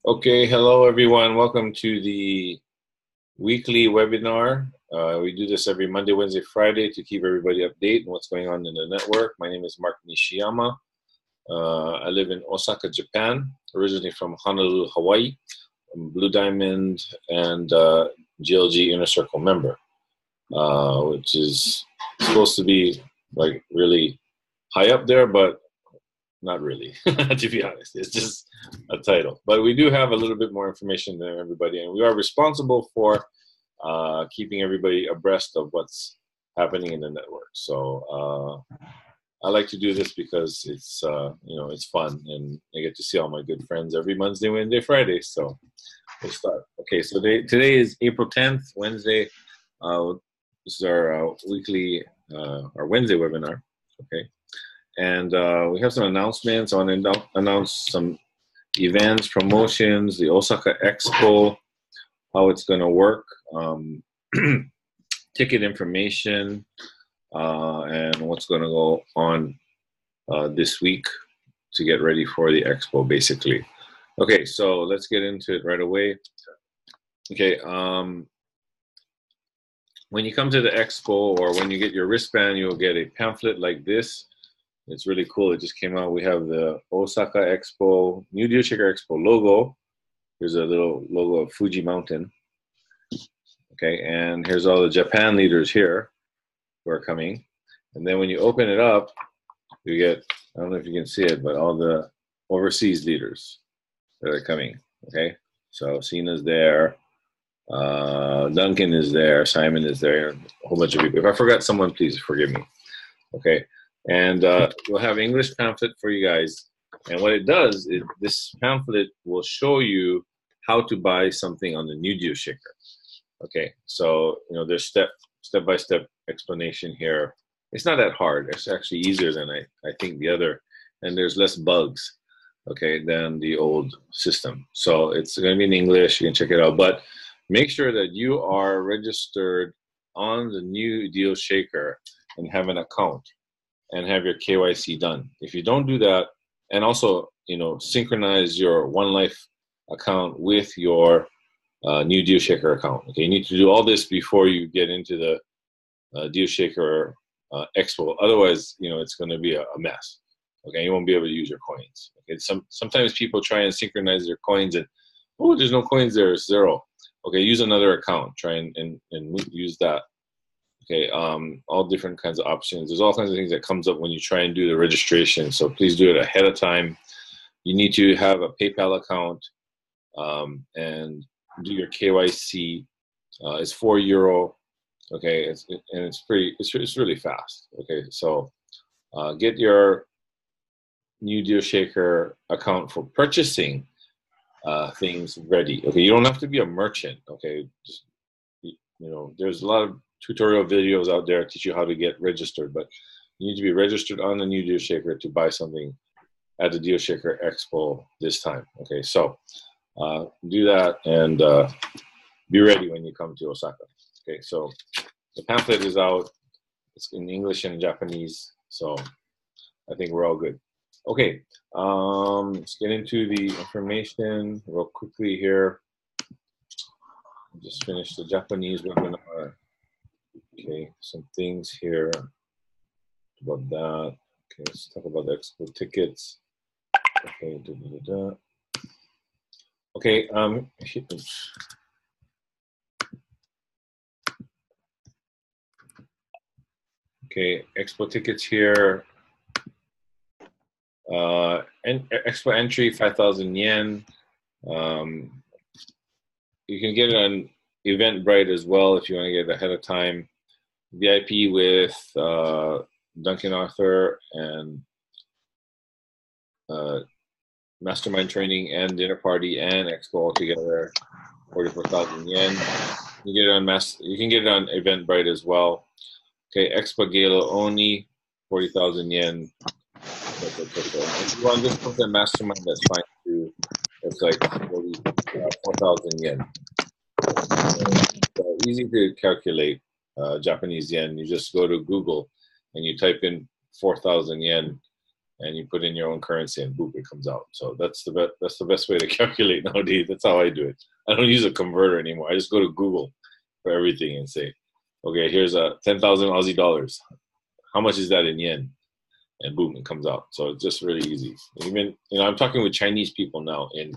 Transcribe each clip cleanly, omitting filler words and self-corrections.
Okay, hello everyone. Welcome to the weekly webinar. We do this every Monday, Wednesday, Friday to keep everybody updated on what's going on in the network. My name is Mark Nishiyama. I live in Osaka, Japan, originally from Honolulu, Hawaii. I'm Blue Diamond and GLG Inner Circle member, which is supposed to be like really high up there, but not really, to be honest. It's just a title. But we do have a little bit more information than everybody, and we are responsible for keeping everybody abreast of what's happening in the network. So I like to do this because it's it's fun, and I get to see all my good friends every Monday, Wednesday, Friday. So we'll start. Okay, so today is April 10th, Wednesday. This is our weekly, our Wednesday webinar. Okay. And we have some announcements. I want to announce some events, promotions, the Osaka Expo, how it's going to work, ticket information, and what's going to go on this week to get ready for the Expo, basically. Okay, so let's get into it right away. Okay, when you come to the Expo or when you get your wristband, you'll get a pamphlet like this. It's really cool. It just came out. We have the Osaka Expo, New Deal Shaker Expo logo. Here's a little logo of Fuji Mountain. Okay, and here's all the Japan leaders here who are coming. And then when you open it up, you get, I don't know if you can see it, but all the overseas leaders that are coming. Okay, so Sina's there, Duncan is there, Simon is there, and a whole bunch of people. If I forgot someone, please forgive me. Okay. And we'll have English pamphlet for you guys. And what it does is this pamphlet will show you how to buy something on the New Deal Shaker. Okay, so there's step-by-step explanation here. It's not that hard. It's actually easier than I think the other, and there's less bugs, okay, than the old system. So it's going to be in English. You can check it out, but make sure that you are registered on the New Deal Shaker and have an account and have your KYC done. If you don't do that, and also synchronize your OneLife account with your New Deal Shaker account. Okay, you need to do all this before you get into the Deal Shaker Expo. Otherwise, it's going to be a mess. Okay, you won't be able to use your coins. Okay, sometimes people try and synchronize their coins, and there's no coins there, it's zero. Okay, use another account. Try and use that. Okay, all different kinds of options. There's all kinds of things that comes up when you try and do the registration. So please do it ahead of time. You need to have a PayPal account and do your KYC. It's €4. Okay, it's really fast. Okay, so get your New Deal Shaker account for purchasing things ready. Okay, you don't have to be a merchant. Okay, just there's a lot of tutorial videos out there teach you how to get registered, but you need to be registered on the New Deal Shaker to buy something at the Deal Shaker Expo this time. Okay, so do that and be ready when you come to Osaka. Okay, so the pamphlet is out. It's in English and Japanese, so I think we're all good. Okay, let's get into the information real quickly here. Just finished the Japanese webinar. Okay, some things here about that. Okay, let's talk about the expo tickets. Okay, Okay, okay, expo tickets here. And expo entry 5,000 yen. You can get it on Eventbrite as well if you want to get it ahead of time. VIP with Duncan Arthur and mastermind training and dinner party and expo all together, 44,000 yen. You get it on you can get it on Eventbrite as well. Okay, expo gala only, 40,000 yen. If you want just put the mastermind, that's fine too. It's like 4,000 yen. So easy to calculate Japanese yen. You just go to Google and you type in 4,000 yen and you put in your own currency, and boop, it comes out. So that's the best way to calculate nowadays. That's how I do it. I don't use a converter anymore. I just go to Google for everything and say, okay, here's 10,000 Aussie dollars. How much is that in yen? And boom, it comes out. So it's just really easy. Even, I'm talking with Chinese people now in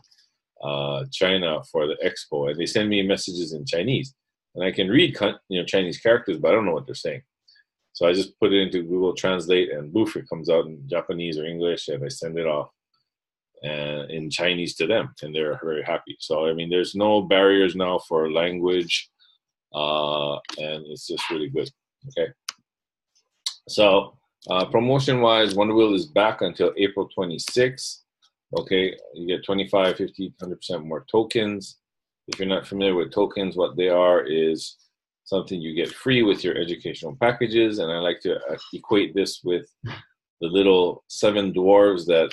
China for the expo, and they send me messages in Chinese, and I can read Chinese characters, but I don't know what they're saying. So I just put it into Google Translate, and boof, it comes out in Japanese or English, and I send it off in Chinese to them, and they're very happy. So, I mean, there's no barriers now for language, and it's just really good. Okay. So, promotion-wise, Wonder Wheel is back until April 26th. Okay, you get 25, 50, 100% more tokens. If you're not familiar with tokens, what they are is something you get free with your educational packages, and I like to equate this with the little 7 dwarves that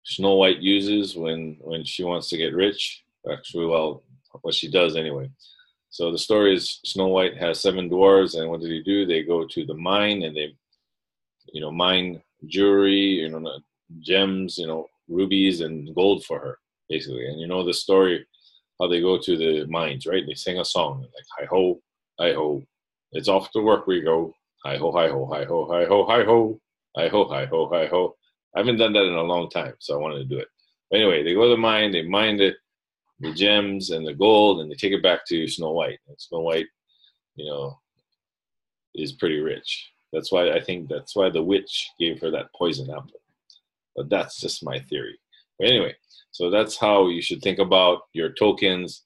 Snow White uses when she wants to get rich. Actually, well, what she does anyway. So the story is Snow White has 7 dwarves, and what do they do? They go to the mine, and they, mine jewelry, gems, rubies and gold for her, basically. And the story, how they go to the mines, right? They sing a song like hi ho, it's off to work we go. Hi ho, hi ho, hi ho, hi ho, hi ho, hi ho, hi ho, hi ho. I haven't done that in a long time, so I wanted to do it. But anyway, they go to the mine, they mine the gems and the gold, and they take it back to Snow White. And Snow White, is pretty rich. That's why the witch gave her that poison apple. But that's just my theory. But anyway, so that's how you should think about your tokens.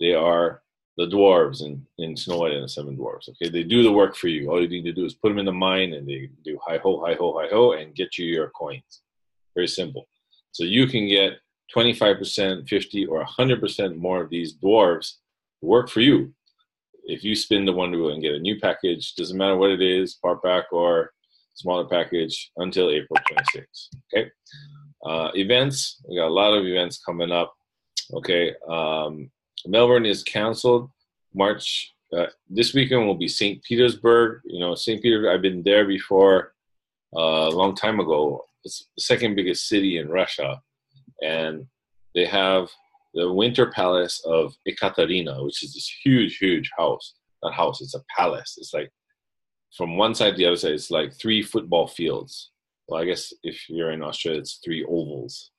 They are the dwarves in Snow White and the 7 Dwarves. Okay, they do the work for you. All you need to do is put them in the mine, and they do hi ho, hi ho, hi ho, and get you your coins. Very simple. So you can get 25%, 50, or 100% more of these dwarves to work for you if you spin the Wonder Wheel and get a new package. Doesn't matter what it is, part pack or smaller package, until April 26th. Okay. Events, we got a lot of events coming up. Okay. Melbourne is canceled. March, this weekend will be St. Petersburg. St. Petersburg, I've been there before a long time ago. It's the second biggest city in Russia. And they have the Winter Palace of Ekaterina, which is this huge, huge house. Not house, it's a palace. It's like, from one side to the other side, it's like 3 football fields. Well, I guess if you're in Australia, it's 3 ovals.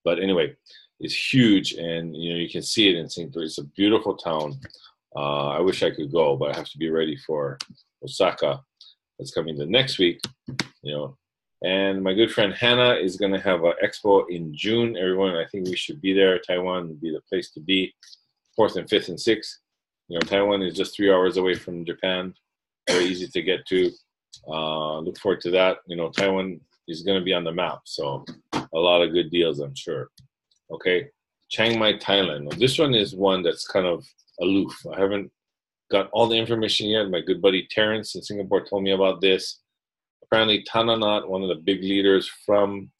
But anyway, it's huge, and you can see it in St. Louis. It's a beautiful town. I wish I could go, but I have to be ready for Osaka. That's coming the next week. And my good friend Hannah is going to have an expo in June. Everyone, I think we should be there. Taiwan would be the place to be. 4th and 5th and 6th. Taiwan is just 3 hours away from Japan. Very easy to get to. Look forward to that. Taiwan is going to be on the map, so a lot of good deals, I'm sure. Okay, Chiang Mai, Thailand. Now, this one is one that's kind of aloof. I haven't got all the information yet. My good buddy Terrence in Singapore told me about this. Apparently, Tananat, one of the big leaders from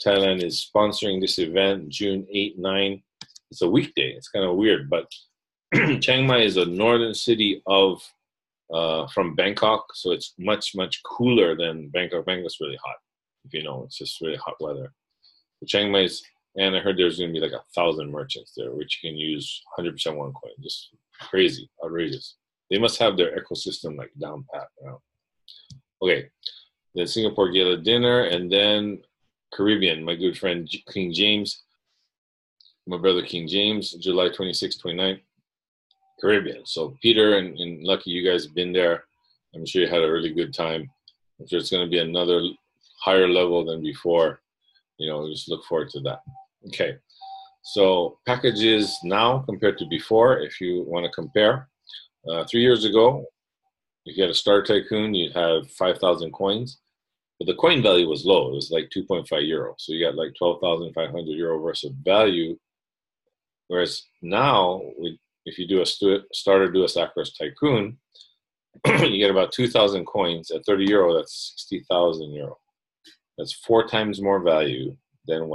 Thailand, is sponsoring this event, June 8, 9. It's a weekday. It's kind of weird, but Chiang Mai is a northern city from Bangkok, so it's much, much cooler than Bangkok. Bangkok's really hot, it's just really hot weather. But Chiang Mai is, and I heard there's going to be like 1,000 merchants there, which can use 100% OneCoin. Just crazy, outrageous. They must have their ecosystem like down pat now. Okay, then Singapore Gala dinner, and then Caribbean. My good friend King James, my brother King James, July 26th, 29th. Caribbean. So Peter and Lucky, you guys have been there. I'm sure you had a really good time. I'm sure it's going to be another higher level than before. Just look forward to that. Okay. So packages now compared to before, if you want to compare. 3 years ago, if you had a Star Tycoon, you'd have 5,000 coins. But the coin value was low. It was like 2.5 euro. So you got like 12,500 euro worth of value. Whereas now, if you do a starter Duos Acros Tycoon, you get about 2,000 coins at 30 euro. That's 60,000 euro. That's 4 times more value than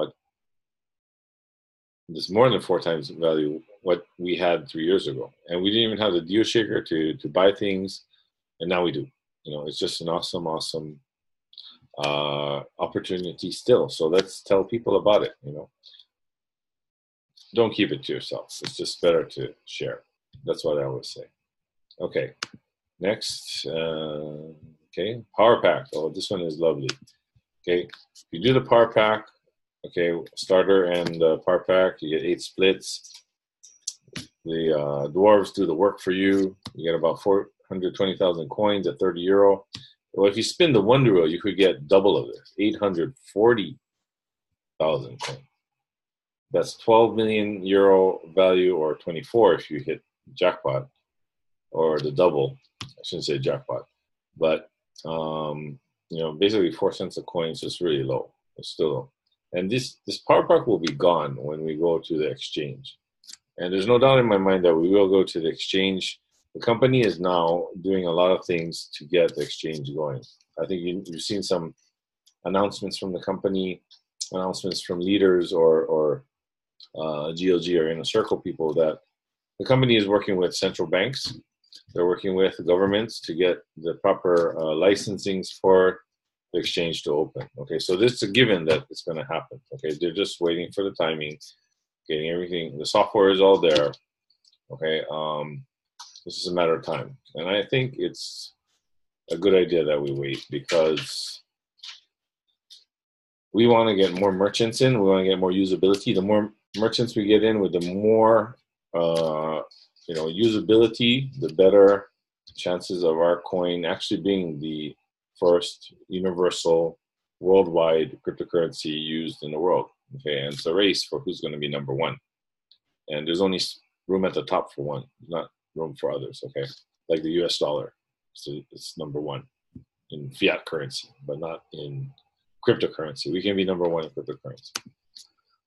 there's more than 4 times value what we had 3 years ago. And we didn't even have the deal shaker to buy things, and now we do. It's just an awesome, awesome opportunity still. So let's tell people about it. Don't keep it to yourself. It's just better to share. That's what I always say. Okay, next. Okay, power pack. Oh, this one is lovely. Okay, if you do the power pack, okay, starter and power pack, you get 8 splits. The dwarves do the work for you. You get about 420,000 coins at 30 euro. Well, if you spin the Wonder Wheel, you could get double of this, 840,000 coins. That's 12 million euro value, or 24 if you hit jackpot, or the double. I shouldn't say jackpot, but basically 4 cents a coin is just really low. It's still low. And this power pack will be gone when we go to the exchange. And there's no doubt in my mind that we will go to the exchange. The company is now doing a lot of things to get the exchange going. I think you've seen some announcements from the company, announcements from leaders or GLG or Inner Circle people, that the company is working with central banks. They're working with governments to get the proper licensings for the exchange to open. Okay, so this is a given that it's going to happen. Okay, they're just waiting for the timing, getting everything. The software is all there. Okay, this is a matter of time, and I think it's a good idea that we wait, because we want to get more merchants in. We want to get more usability. The more merchants we get in with, the more usability, the better chances of our coin actually being the first universal worldwide cryptocurrency used in the world. Okay, and it's a race for who's going to be number one. And there's only room at the top for one, not room for others. Okay, like the US dollar. So it's number one in fiat currency, but not in cryptocurrency. We can be number one in cryptocurrency.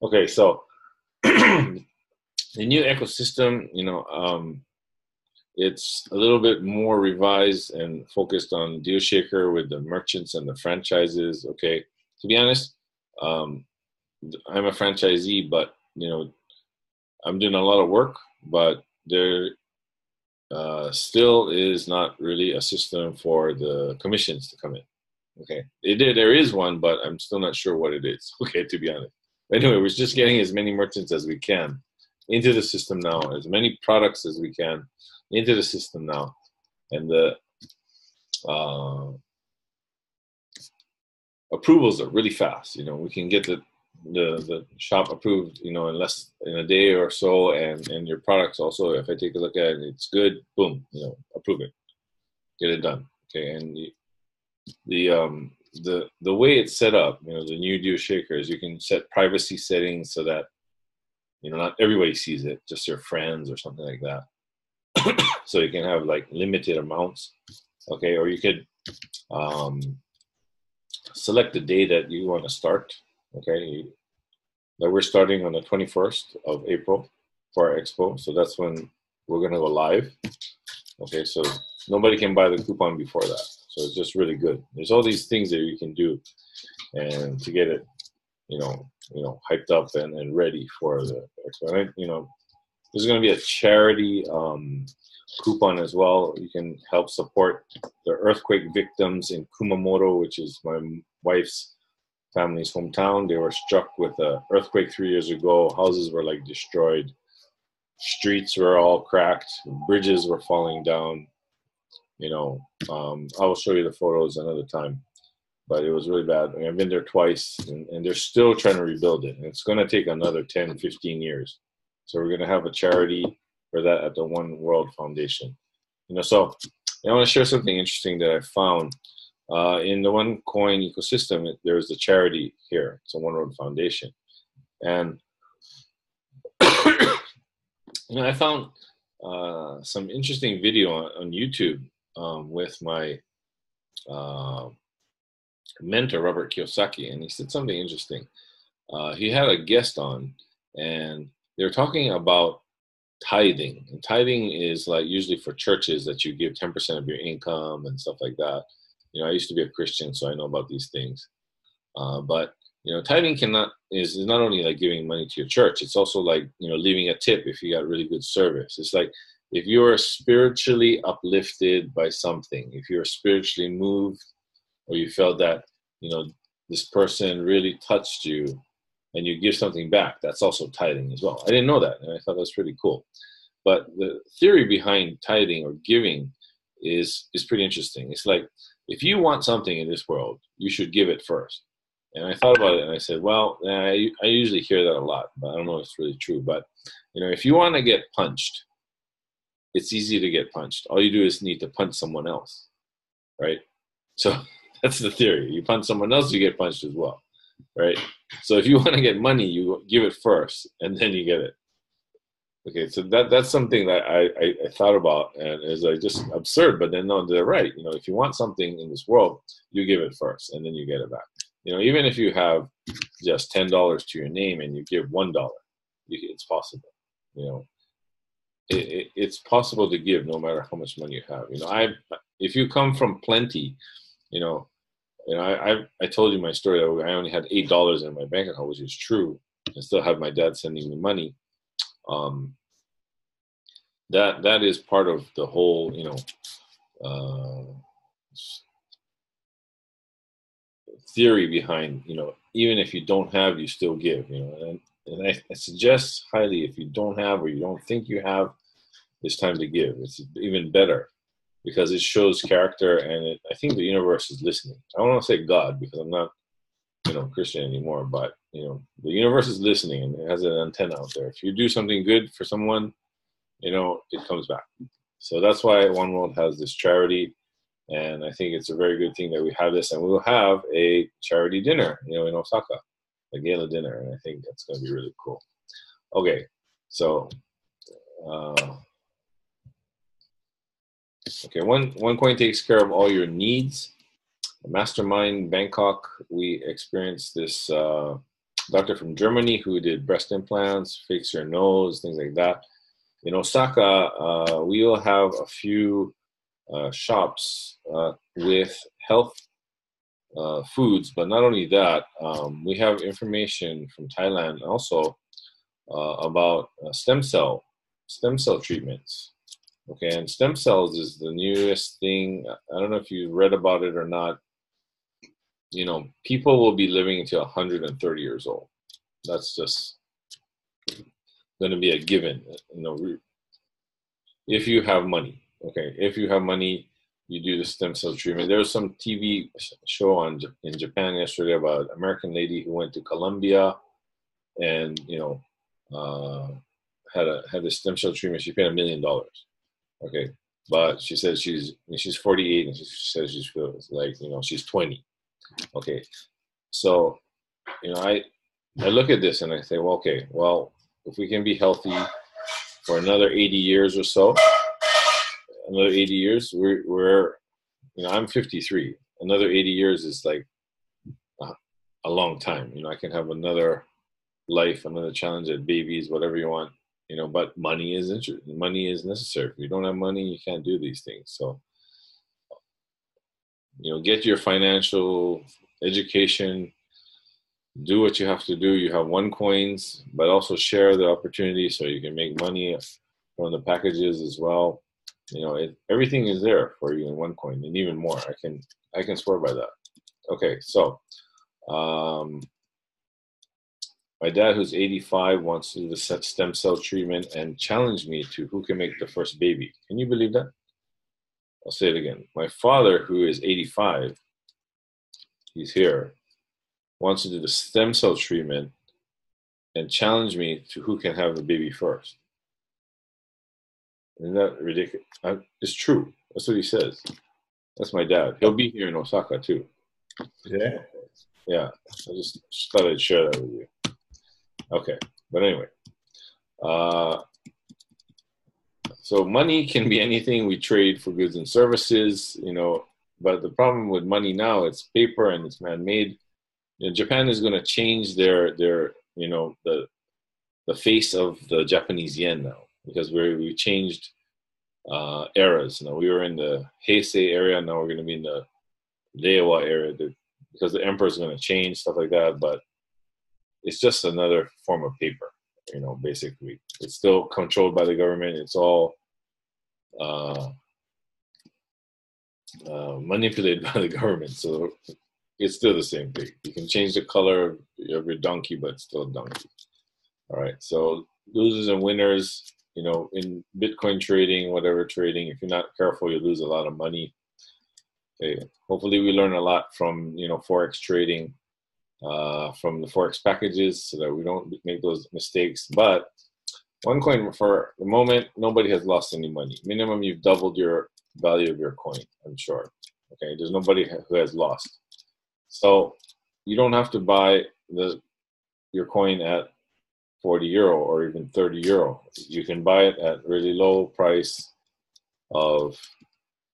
Okay, so the new ecosystem, it's a little bit more revised and focused on DealShaker with the merchants and the franchises. Okay, to be honest, I'm a franchisee, but I'm doing a lot of work, but there still is not really a system for the commissions to come in. Okay, there is one, but I'm still not sure what it is. Okay, to be honest. Anyway, we're just getting as many merchants as we can into the system now, as many products as we can into the system now, and the approvals are really fast. We can get the shop approved, in a day or so, and your products also. If I take a look at it, it's good. Boom, approve it, get it done. Okay, and the way it's set up, the new DealShaker, is you can set privacy settings so that not everybody sees it, just your friends or something like that. So you can have like limited amounts. Okay, or you could select the day that you want to start. Okay, that we're starting on the 21st of April for our expo, so that's when we're going to go live. Okay, so nobody can buy the coupon before that, so it's just really good. There's all these things that you can do, and to get it hyped up and ready for the expo. There's going to be a charity coupon as well. You can help support the earthquake victims in Kumamoto, which is my wife's family's hometown. They were struck with an earthquake 3 years ago. Houses were like destroyed. Streets were all cracked. Bridges were falling down. I will show you the photos another time. But it was really bad. I've been there twice, and they're still trying to rebuild it. And it's going to take another 10, 15 years. So we're going to have a charity for that at the One World Foundation. So I want to share something interesting that I found. In the OneCoin ecosystem, there's a charity here. It's a One World Foundation. And I found some interesting video on YouTube with my mentor, Robert Kiyosaki, and he said something interesting. He had a guest on, and they were talking about tithing. And tithing is like usually for churches that you give 10% of your income and stuff like that. I used to be a Christian, so I know about these things. But tithing is not only like giving money to your church. It's also like leaving a tip if you got really good service. It's like if you're spiritually uplifted by something, if you're spiritually moved, or you felt that you know, this person really touched you, and you give something back. That's also tithing as well. I didn't know that, and I thought that was pretty cool. But the theory behind tithing or giving is pretty interesting. It's like, if you want something in this world, you should give it first. And I thought about it, and I said, well, I usually hear that a lot, but I don't know if it's really true. But, you know, if you want to get punched, it's easy to get punched. All you do is need to punch someone else, right? So that's the theory. You punch someone else, you get punched as well, right? So if you want to get money, you give it first, and then you get it. Okay, so that's something that I thought about, and is like just absurd, but then no, they're right. You know, if you want something in this world, you give it first, and then you get it back. You know, even if you have just $10 to your name and you give $1, it's possible. You know, it's possible to give no matter how much money you have. You know, if you come from plenty, you know, I told you my story that I only had $8 in my bank account, which is true. I still have my dad sending me money. That is part of the whole, you know, theory behind, you know, even if you don't have, you still give, you know, and I suggest highly, if you don't have or you don't think you have, it's time to give. It's even better because it shows character, and I think the universe is listening. I don't want to say God because I'm not, you know, Christian anymore, but, you know, the universe is listening and it has an antenna out there. If you do something good for someone, you know, it comes back. So that's why One World has this charity, and I think it's a very good thing that we have this, and we'll have a charity dinner, you know, in Osaka, a gala dinner, and I think that's going to be really cool. Okay, so okay, one coin takes care of all your needs. Mastermind Bangkok, we experienced this doctor from Germany who did breast implants, fix your nose, things like that. In Osaka, we will have a few shops with health foods, but not only that, we have information from Thailand also about stem cell treatments. Okay, and stem cells is the newest thing. I don't know if you read about it or not. You know, people will be living until 130 years old. That's just going to be a given. You know, if you have money. Okay, if you have money, you do the stem cell treatment. There was some TV show in Japan yesterday about an American lady who went to Colombia and, you know, had a stem cell treatment. She paid $1 million. Okay, but she said she's 48 and she says she feels like, you know, she's 20. Okay, so, you know, I look at this and I say, well, okay, well, if we can be healthy for another 80 years or so, another 80 years, we're you know, I'm 53. Another 80 years is like a long time. You know, I can have another life, another challenge at babies, whatever you want. You know, but money is necessary. If you don't have money, you can't do these things. So, you know, get your financial education, do what you have to do. You have one coins, but also share the opportunity so you can make money from the packages as well. You know, everything is there for you in one coin, and even more. I can swear by that. Okay, so my dad, who's 85, wants to do the stem cell treatment and challenged me to who can make the first baby. Can you believe that? I'll say it again. My father, who is 85, he's here, wants to do the stem cell treatment and challenge me to who can have the baby first. Isn't that ridiculous? It's true. That's what he says. That's my dad. He'll be here in Osaka too. Yeah. Yeah. I just thought I'd share that with you. Okay. But anyway. So money can be anything. We trade for goods and services, you know, but the problem with money now, it's paper and it's man-made. You know, Japan is going to change their you know, the face of the Japanese yen now, because we changed eras. You know, we were in the Heisei area, now we're going to be in the Reiwa area, because the emperor is going to change, stuff like that. But it's just another form of paper, you know, basically. It's still controlled by the government. It's all manipulated by the government. So it's still the same thing. You can change the color of your donkey, but it's still a donkey. All right, so losers and winners, you know, in Bitcoin trading, whatever trading, if you're not careful, you lose a lot of money. Okay, hopefully we learn a lot from, you know, Forex trading, from the Forex packages so that we don't make those mistakes. But OneCoin, for the moment, nobody has lost any money. Minimum, you've doubled your value of your coin, I'm sure. Okay, there's nobody who has lost. So you don't have to buy your coin at 40 euro or even 30 euro. You can buy it at really low price of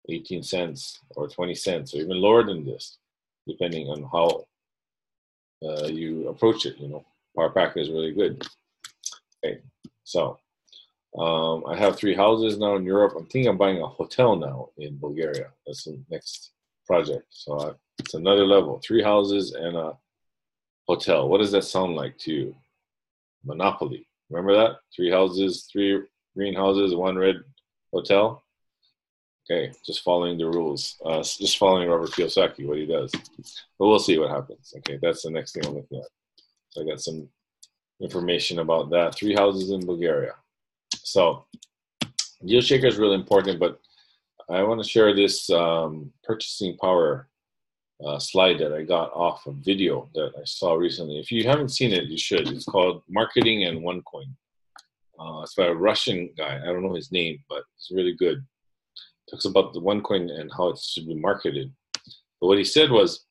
18 cents or 20 cents or even lower than this, depending on how you approach it. You know, Power Pack is really good. Okay, so I have 3 houses now in Europe. I'm thinking of buying a hotel now in Bulgaria. That's the next project. So it's another level. 3 houses and a hotel. What does that sound like to you? Monopoly. Remember that? 3 houses, 3 green houses, 1 red hotel. Okay, just following the rules. Just following Robert Kiyosaki, what he does. But we'll see what happens. Okay, that's the next thing I'm looking at. So I got some information about that. 3 houses in Bulgaria. So deal shaker is really important, but I want to share this purchasing power slide that I got off a video that I saw recently. If you haven't seen it, you should. It's called Marketing and OneCoin. It's by a Russian guy. I don't know his name, but it's really good. It talks about the OneCoin and how it should be marketed. But what he said was,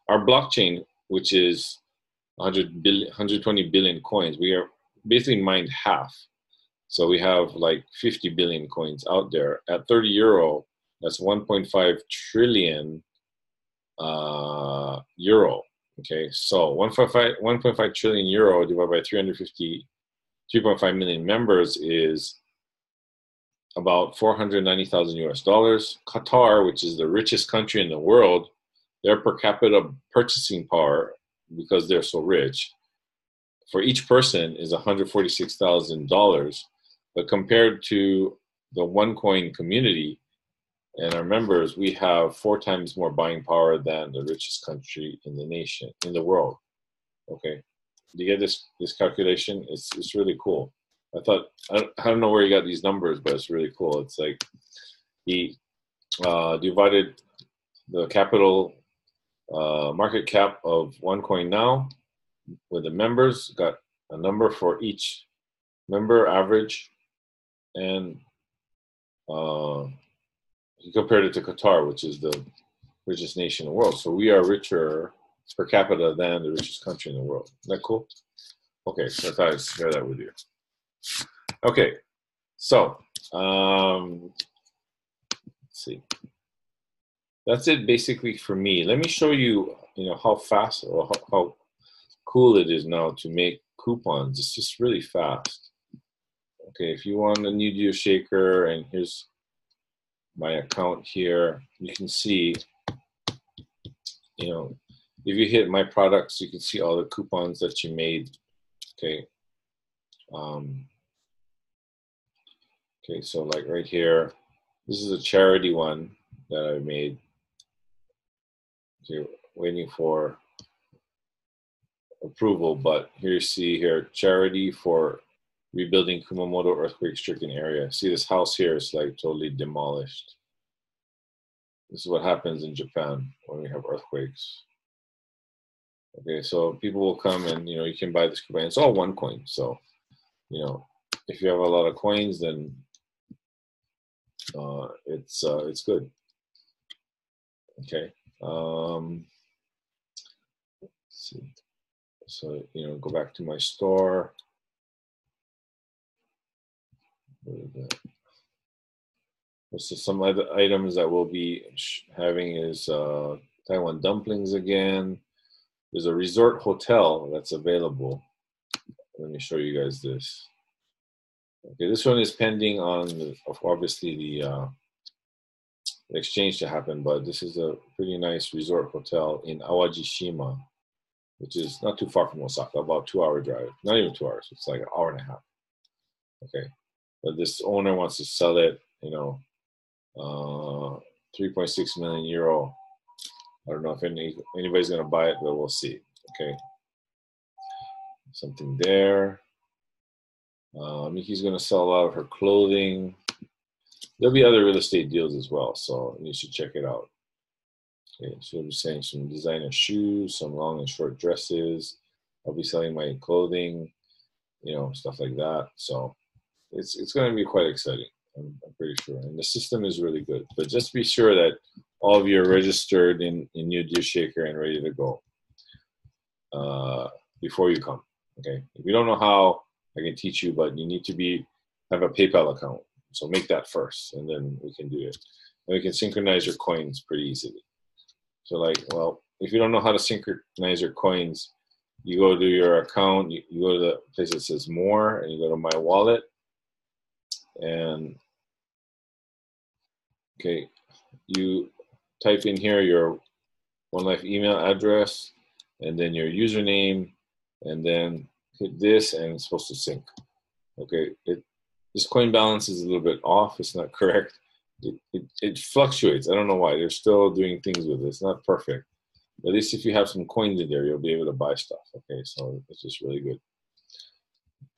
our blockchain, which is 120 billion coins, we are basically mined half. So we have like 50 billion coins out there. At 30 euro, that's 1.5 trillion euro. Okay, so 1.5 trillion euro divided by 3.5 million members is about 490,000 US dollars. Qatar, which is the richest country in the world, their per capita purchasing power, because they're so rich, for each person is $146,000. But compared to the OneCoin community and our members, we have 4 times more buying power than the richest country in the nation, in the world. Okay, do you get this calculation? It's really cool. I don't know where he got these numbers, but it's really cool. It's like he divided the capital market cap of OneCoin now with the members, got a number for each member average, and he compared it to Qatar, which is the richest nation in the world. So we are richer per capita than the richest country in the world. Isn't that cool? Okay, so I thought I'd share that with you. Okay, so let's see. That's it basically for me. Let me show you, how fast or how cool it is now to make coupons. It's just really fast. Okay, if you want a new deal shaker, and here's my account here, you can see, if you hit my products, you can see all the coupons that you made. Okay. Okay, so like right here, this is a charity one that I made. Okay, waiting for approval, but here you see here, charity for rebuilding Kumamoto earthquake-stricken area. See this house here is like totally demolished. This is what happens in Japan when we have earthquakes. Okay, so people will come and, you can buy this coupon. It's all OneCoin. So, if you have a lot of coins, then it's good. Okay. Let's see. So, go back to my store. So some other items that we'll be having is Taiwan dumplings again. There's a resort hotel that's available. Let me show you guys this. Okay, this one is pending on, obviously, the exchange to happen, but this is a pretty nice resort hotel in Awajishima, which is not too far from Osaka, about 2-hour drive. Not even 2 hours, it's like an hour and a half. Okay, but this owner wants to sell it, 3.6 million euro I don't know if anybody's going to buy it, but we'll see. Okay. Something there. Miki's going to sell a lot of her clothing. There'll be other real estate deals as well, so you should check it out. Okay, she'll be selling some designer shoes, some long and short dresses. I'll be selling my clothing, you know, stuff like that. So it's going to be quite exciting. I'm pretty sure. And the system is really good. But just be sure that all of you are registered in New Deal Shaker and ready to go before you come. Okay. If you don't know how, I can teach you, but you need to have a PayPal account. So make that first, and then we can do it. And we can synchronize your coins pretty easily. So like, well, if you don't know how to synchronize your coins, you go to your account, you go to the place that says more, and you go to my wallet. And okay, you type in here your OneLife email address, and then your username, and then hit this, and it's supposed to sync. Okay, this coin balance is a little bit off. It's not correct. It fluctuates. I don't know why. They're still doing things with it. It's not perfect. But at least if you have some coins in there, you'll be able to buy stuff. Okay, so it's just really good.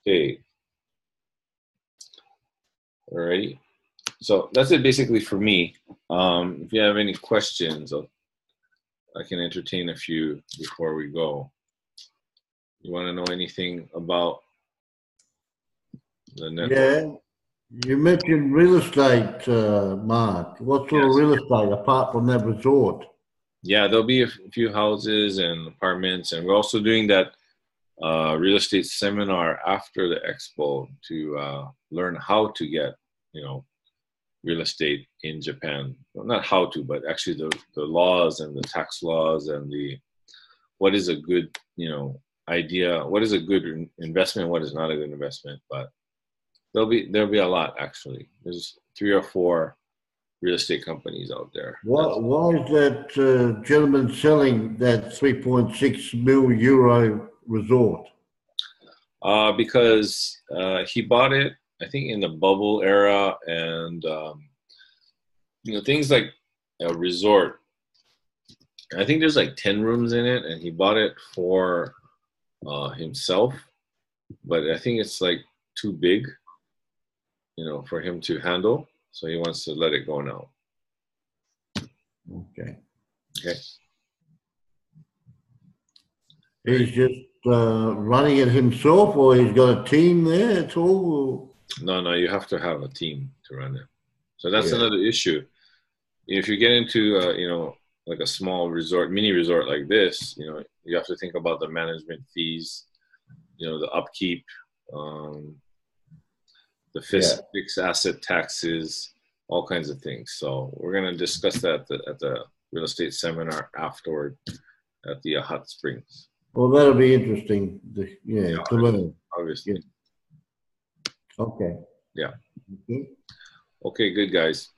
Okay. Alrighty. So that's it basically for me. If you have any questions, I can entertain a few before we go. You want to know anything about the network? Yeah. You mentioned real estate, Mark. What sort of real estate apart from that resort? Yeah, there'll be a few houses and apartments, and we're also doing that real estate seminar after the expo to learn how to get, you know, real estate in Japan. Well, not how to, but actually the laws and the tax laws and what is a good, you know, idea, what is a good investment, what is not a good investment. But there'll be a lot actually. There's 3 or 4 real estate companies out there. Why is that gentleman selling that 3.6 million euro resort? Because he bought it, I think, in the bubble era, and you know, things like a resort. I think there's like 10 rooms in it, and he bought it for himself, but I think it's like too big, you know, for him to handle. So he wants to let it go now. Okay. Okay. He's just running it himself, or he's got a team there at all? No, you have to have a team to run it. So that's another issue. If you get into, you know, like a small resort, mini resort like this, you know, you have to think about the management fees, you know, the upkeep, the fixed asset taxes, all kinds of things. So we're going to discuss that at the real estate seminar afterward at the Hot Springs. Well, that'll be interesting, to learn. Obviously. Yeah. Okay. Yeah. Okay, good, guys.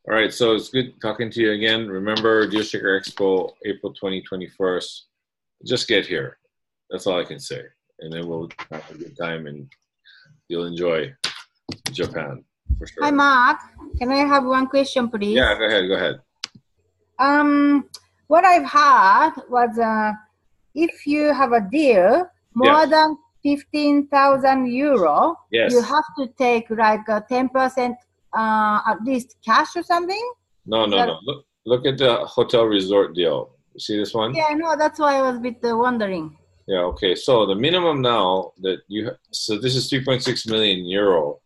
All right, so it's good talking to you again. Remember, Deal Shaker Expo, April 21st. Just get here. That's all I can say. And then we'll have a good time and you'll enjoy Japan, for sure. Hi, Mark. Can I have one question, please? Yeah, go ahead. What I've heard was if you have a deal more than 15,000 euro, you have to take like 10% at least cash or something? No. Look at the hotel resort deal. You see this one? Yeah, I know. That's why I was a bit wondering. Yeah, okay. So the minimum now that so this is 3.6 million euro.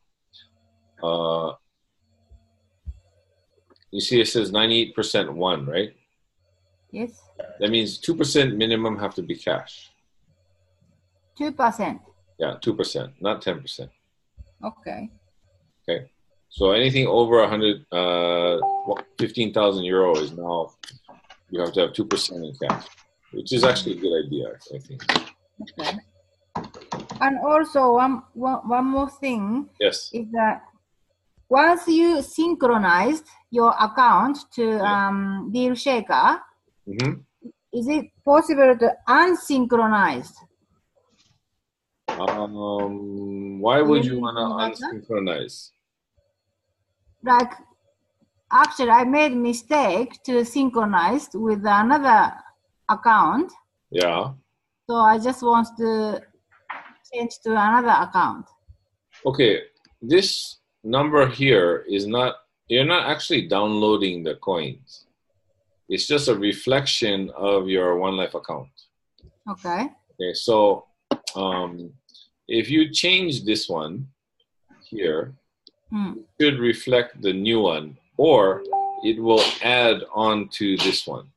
You see it says 98% one, right? Yes. That means 2% minimum have to be cash. 2%? Yeah, 2%, not 10%. Okay. Okay. So anything over 15,000 euro is now, you have to have 2% in cash, which is actually a good idea, I think. Okay. And also one more thing. Yes. Is that once you synchronized your account to Deal Shaker, is it possible to unsynchronize? Why would you want to unsynchronize? Like actually I made mistake to synchronize with another account. Yeah. So I just want to change to another account. Okay, this number here is not, you're not actually downloading the coins. It's just a reflection of your OneLife account. Okay. Okay, so if you change this one here, it should reflect the new one, or it will add on to this one.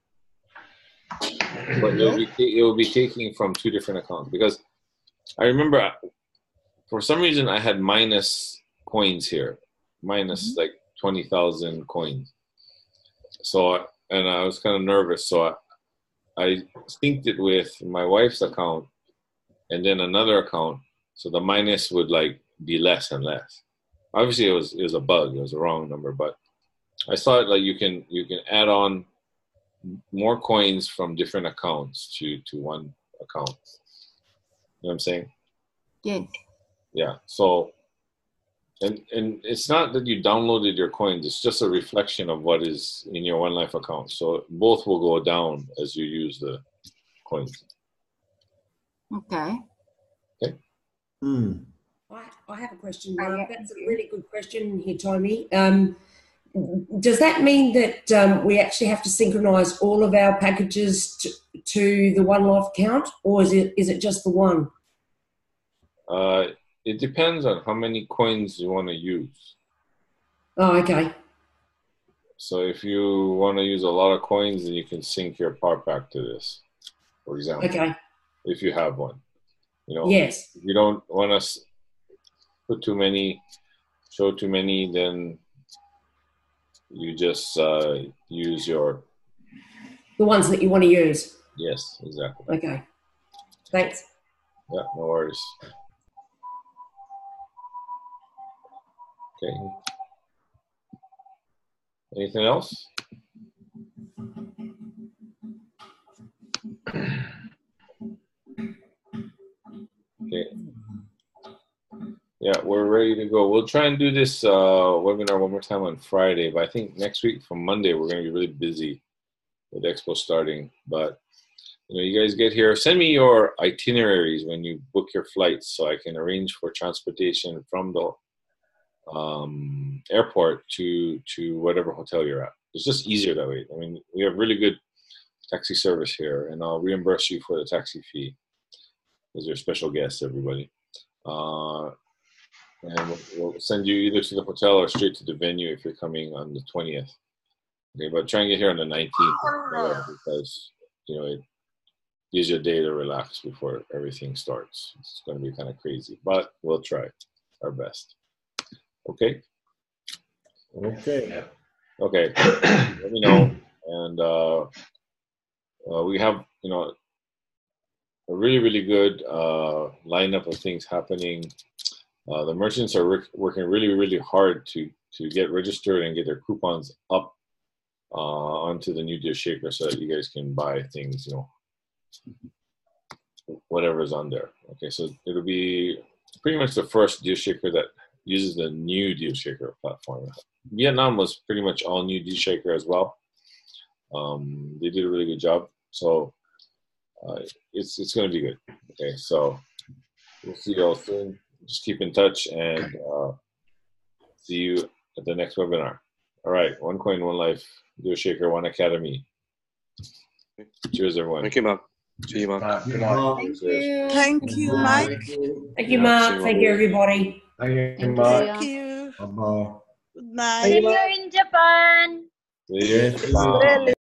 But it will be taking from two different accounts, because I remember for some reason I had minus coins here, minus like 20,000 coins. So, and I was kind of nervous, so I synced it with my wife's account and then another account, so the minus would like be less and less. Obviously, it was a bug; it was a wrong number, but I saw it like you can add on more coins from different accounts to one account. You know what I'm saying? Yes. Yeah. So, and it's not that you downloaded your coins; it's just a reflection of what is in your OneLife account. So both will go down as you use the coins. Okay. Okay. I have a question, Mark. That's a really good question, Hitomi. Does that mean that we actually have to synchronize all of our packages to the OneLife account, or is it just the one? It depends on how many coins you want to use. Oh, okay. So if you want to use a lot of coins, then you can sync your power pack to this, for example. Okay. If you have one. You know, yes. If you don't want to put too many, show too many, then you just use your... The ones that you want to use. Yes, exactly. Okay. Thanks. Yeah, no worries. Okay. Anything else? Okay. Yeah, we're ready to go. We'll try and do this webinar one more time on Friday, but I think next week from Monday we're going to be really busy with Expo starting. But you know, you guys get here. Send me your itineraries when you book your flights, so I can arrange for transportation from the airport to whatever hotel you're at. It's just easier that way. I mean, we have really good taxi service here, and I'll reimburse you for the taxi fee as your special guest, everybody. And we'll send you either to the hotel or straight to the venue if you're coming on the 20th. Okay, but try and get here on the 19th because, you know, it gives you a day to relax before everything starts. It's going to be kind of crazy, but we'll try our best. Okay? Okay. Okay. Let me know. And we have, you know, a really, really good lineup of things happening. The merchants are working really, really hard to get registered and get their coupons up onto the new deal shaker so that you guys can buy things, you know, whatever's on there. Okay, so it'll be pretty much the first deal shaker that uses the new deal shaker platform. Vietnam was pretty much all new deal shaker as well. They did a really good job. So it's going to be good. Okay, so we'll see you all soon. Just keep in touch and see you at the next webinar. All right, One Coin, One Life, Deal Shaker, One Academy. Cheers, everyone. Thank you, Mark. See you, Mark. Thank you. Thank you, Mike. Thank you, Mark. Thank you, everybody. Thank you, Thank you. Bye-bye. Good night. See you in Japan. Yes. Really.